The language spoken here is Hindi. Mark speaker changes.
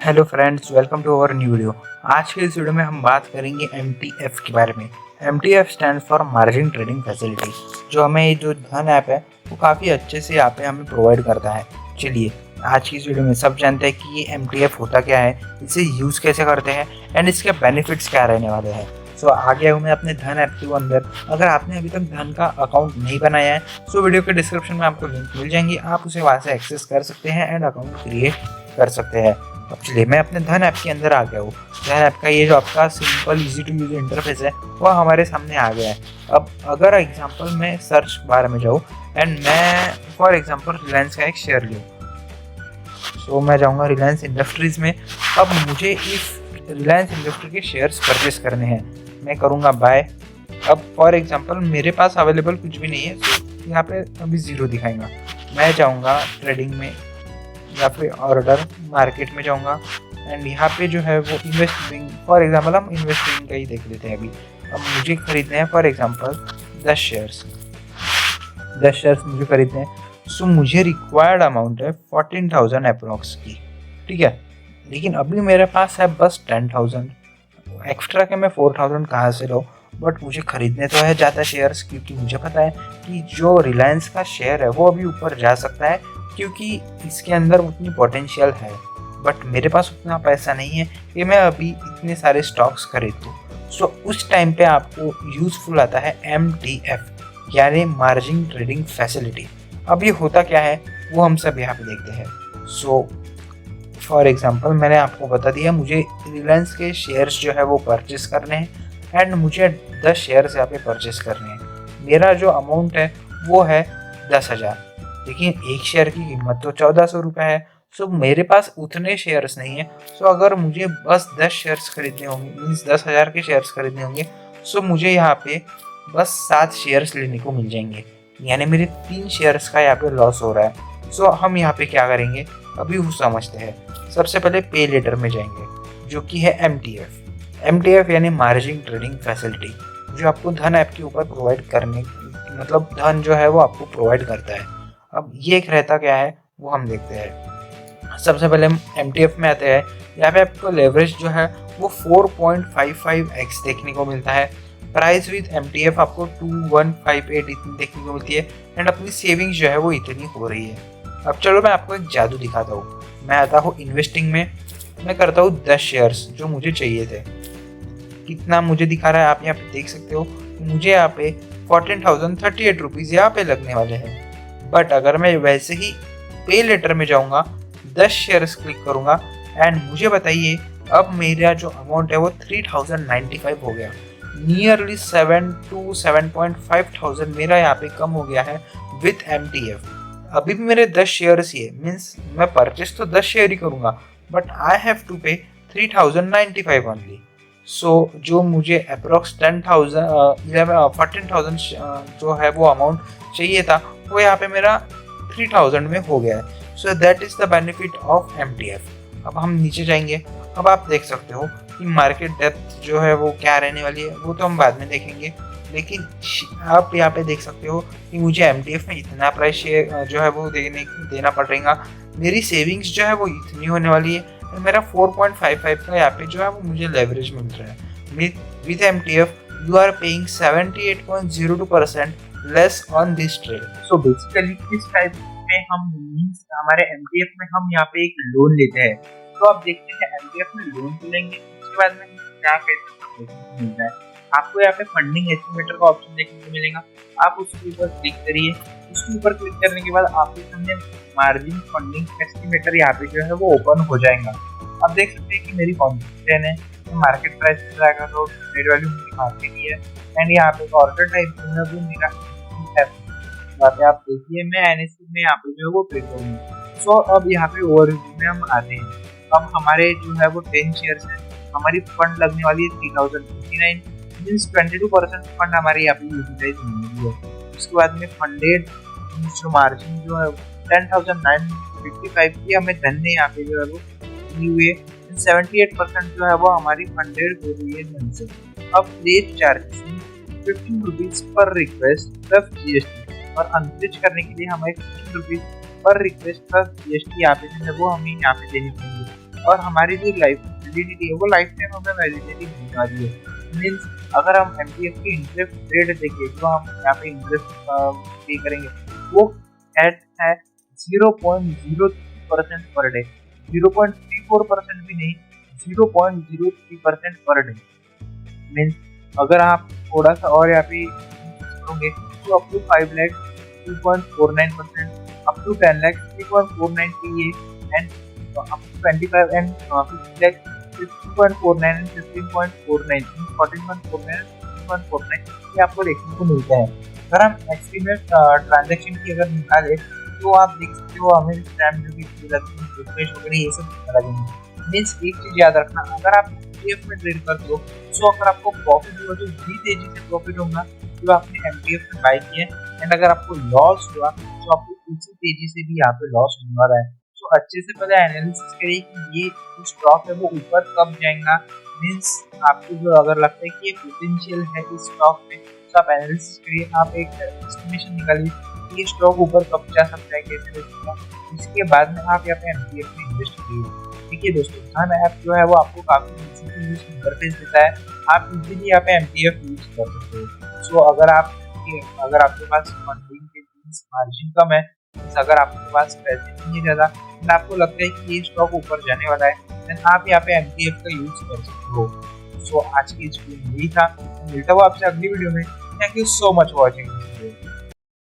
Speaker 1: Hello friends, welcome to our new video. आज के इस वीडियो में हम बात करेंगे MTF के बारे में। MTF stand for margin trading facility. जो हमें ये जो धन ऐप है वो काफ़ी अच्छे से यहाँ पे हमें प्रोवाइड करता है। चलिए आज की इस वीडियो में सब जानते हैं कि ये MTF होता क्या है, इसे यूज़ कैसे करते हैं एंड इसके बेनिफिट्स क्या रहने वाले हैं। सो आगे हूँ मैं अपने धन ऐप के अंदर। अगर आपने अभी तक धन का अकाउंट नहीं बनाया है तो वीडियो के डिस्क्रिप्शन में आपको लिंक मिल जाएंगी, आप उसे वहाँ से एक्सेस कर सकते हैं एंड अकाउंट क्रिएट कर सकते हैं। अब चलिए मैं अपने धन ऐप के अंदर आ गया हूँ। धन ऐप का ये जो आपका simple easy to use interface है वो हमारे सामने आ गया है। अब अगर एग्जांपल मैं सर्च बार में जाऊँ एंड मैं फॉर एग्जांपल रिलायंस का एक शेयर लूँ, सो मैं जाऊँगा रिलायंस इंडस्ट्रीज में। अब मुझे इस रिलायंस इंडस्ट्री के शेयर्स परचेस करने हैं, मैं करूँगा बाय। अब फॉर एग्जांपल मेरे पास अवेलेबल कुछ भी नहीं है, तो यहाँ पे अभी ज़ीरो दिखाएगा। मैं जाऊँगा ट्रेडिंग में या फिर ऑर्डर मार्केट में जाऊंगा एंड यहाँ पे जो है वो इन्वेस्टिंग, फॉर एग्जांपल हम इन्वेस्टिंग का ही देख लेते हैं। अभी अब मुझे खरीदने हैं फॉर एग्जांपल 10 शेयर्स मुझे खरीदने हैं। सो मुझे रिक्वायर्ड अमाउंट है 14,000 अप्रोक्स की, ठीक है। लेकिन अभी मेरे पास है बस 10,000 एक्स्ट्रा के, मैं 4,000 कहाँ से लाऊँ। बट मुझे खरीदने तो है ज़्यादा शेयर्स, क्योंकि मुझे पता है कि जो रिलायंस का शेयर है वो अभी ऊपर जा सकता है, क्योंकि इसके अंदर उतनी पोटेंशियल है। बट मेरे पास उतना पैसा नहीं है कि मैं अभी इतने सारे स्टॉक्स खरीदूँ। सो उस टाइम पे आपको यूज़फुल आता है MTF, यानी मार्जिन ट्रेडिंग फैसिलिटी। अब ये होता क्या है वो हम सब यहाँ पे देखते हैं। सो फॉर एग्जांपल मैंने आपको बता दिया, मुझे रिलायंस के शेयर्स जो है वो परचेस करने हैं एंड मुझे 10 शेयर्स यहाँ पे परचेस करने हैं। मेरा जो अमाउंट है वो है 10,000, लेकिन एक शेयर की कीमत तो 1,400 रुपये है। सो मेरे पास उतने शेयर्स नहीं है। सो अगर मुझे बस 10 शेयर्स खरीदने होंगे, मीन्स 10,000 के शेयर्स खरीदने होंगे, सो मुझे यहाँ पे बस 7 शेयर्स लेने को मिल जाएंगे, यानी मेरे 3 शेयर्स का यहाँ पे लॉस हो रहा है। सो हम यहाँ पे क्या करेंगे अभी वो समझते हैं। सबसे पहले पे लेटर में जाएंगे, जो कि है MTF यानी मार्जिन ट्रेडिंग फैसिलिटी, जो आपको धन ऐप के ऊपर प्रोवाइड करने, मतलब धन जो है वो आपको प्रोवाइड करता है। अब ये एक रहता क्या है वो हम देखते हैं। सबसे पहले हम MTF में आते हैं। यहाँ पे आपको लेवरेज जो है वो 4.55x देखने को मिलता है। प्राइस विद MTF आपको 2158 इतनी देखने को मिलती है एंड अपनी सेविंग्स जो है वो इतनी हो रही है। अब चलो मैं आपको एक जादू दिखाता हूँ। मैं आता हूँ इन्वेस्टिंग में, मैं करता हूँ 10 शेयर्स जो मुझे चाहिए थे। कितना मुझे दिखा रहा है आप यहाँ पे देख सकते हो। मुझे यहाँ पे 14,038 रुपीज़ यहाँ पे लगने वाले हैं। बट अगर मैं वैसे ही पे लेटर में जाऊंगा, 10 शेयर्स क्लिक करूंगा एंड मुझे बताइए अब मेरा जो अमाउंट है वो 3,095 हो गया। नियरली 7 to 7.5 मेरा यहाँ पे कम हो गया है विथ MTF। अभी भी मेरे 10 शेयर्स ही है, मीन्स मैं परचेस तो 10 शेयर ही करूंगा, बट आई हैव टू पे 3,095 ओनली। सो जो मुझे अप्रोक्स 14,000 जो है वो अमाउंट चाहिए था वो यहाँ पे मेरा 3,000 में हो गया है। So that is the benefit of MTF। अब हम नीचे जाएंगे। अब आप देख सकते हो कि मार्केट डेप्थ जो है वो क्या रहने वाली है वो तो हम बाद में देखेंगे, लेकिन आप यहाँ पे देख सकते हो कि मुझे MTF में इतना प्राइस शेयर जो है वो देना पड़ेगा। मेरी सेविंग्स जो है वो इतनी होने वाली है। मेरा 4.55 का यहाँ पे जो है वो मुझे लेवरेज मिल रहा है। With MTF you are paying 78.02% less on this trade. So basically किस टाइप में हम मीन्स हमारे MTF में हम यहाँ पे एक लोन लेते हैं। तो आप देखते हैं MTF में लोन तो लेंगे, उसके बाद में क्या मिलता है आपको यहाँ पे फंडिंग एस्टिमेटर का ऑप्शन देखने को मिलेगा। आप उसके ऊपर क्लिक करिए। उसके ऊपर क्लिक करने के बाद आपके सामने मार्जिन फंडिंग एस्टिमेटर यहाँ पे जो है वो ओपन हो जाएगा। आप देख सकते हैं कि मेरी कौन सी चेन है, तो मार्केट प्राइस पे जाएगा तो ट्रेड वैल्यू मेरी मार्केट की है एंड यहाँ पे ऑर्डर टाइप जो है वो मेरा है। यहाँ पे आप देखिए मैं NSE में यहाँ पे जो है वो ट्रेड करूँगा। सो अब यहाँ पे ओवरव्यू में हम आते हैं। अब हमारे जो है वो 10 शेयर्स है, हमारी फंड लगने वाली है 3,059, मीन्स 22% फंड हमारे यहाँ पे यूटिलाइज होने है। उसके बाद में फंडेड जो मार्जिन जो है 10,955 की हमें धन ने यहाँ पे जो है वो दी हुई है। 78% जो है वो हमारी फंडेड हो रही है धन से। अब place charges 15 rupees per request plus GST, और अनस्विच करने के लिए हमें 15 rupees per request plus GST यहाँ पे जो है वो हमें यहाँ पे देनी पड़ेगी। और हमारी जो लाइफ वैलिडिटी है वो लाइफ टाइम हमें वैलिडिटी मिलने वाली है। मीन्स अगर हम एमटीएफ की इंटरेस्ट रेट देखें जो हम यहाँ पे इंटरेस्ट पे करेंगे वो एट है 0.03% पर डे, 0.34% भी नहीं, 0.03% पर डे। मीन्स अगर आप थोड़ा सा और यहाँ पे करोगे तो up to 5 lakh 2.49%, up to 10 lakh 3.49 PA and up to 25 and 50 lakh 15.49 and 15.49 14.49 15.49 ये आपको देखने को मिलता है। अगर हम एस्टिमेट ट्रांजैक्शन की अगर निकाले तो आप देख सकते हो हमें स्टैम्प ड्यूटी रिफ्रेश वगैरह ये सब लगेंगे। मीन्स एक चीज याद रखना, अगर आप एमटीएफ में ट्रेड करते हो तो अगर आपको प्रॉफिट हुआ तो भी तेजी से प्रॉफिट होगा जो आपने एमटीएफ में बाय किया, एंड अगर आपको लॉस हुआ तो आपको उसी तेजी से भी यहाँ पे लॉस होने वाला है। तो अच्छे से पहले एनालिसिस करिए कि ये जो स्टॉक है वो ऊपर कब जाएगा। मीन्स आपको जो अगर लगता है कि ये पोटेंशियल है इस स्टॉक में तो आप एनालिसिस करिए, आप एक एस्टिमेशन निकालिए कि ये स्टॉक ऊपर कब जा सकता है, कैसे बचेगा। इसके बाद में आप यहाँ पे एमटीएफ में इन्वेस्ट करिए। देखिए दोस्तों, धन ऐप जो है वो आपको काफी इजी यूज इंटरफेस देता है, आप इजीली यहाँ पे एमटीएफ यूज कर सकते हो। सो अगर आपके पास फंडिंग के मार्जिन कम है, अगर आपके पास पैसे नहीं है ज़्यादा, एंड आपको लगता है कि ये स्टॉक ऊपर जाने वाला है, देन आप यहाँ पे एमटीएफ का यूज कर सकते हो। सो आज की इस वीडियो में यही था, मिलता हुआ आपसे अगली वीडियो में। Thank you so much for watching.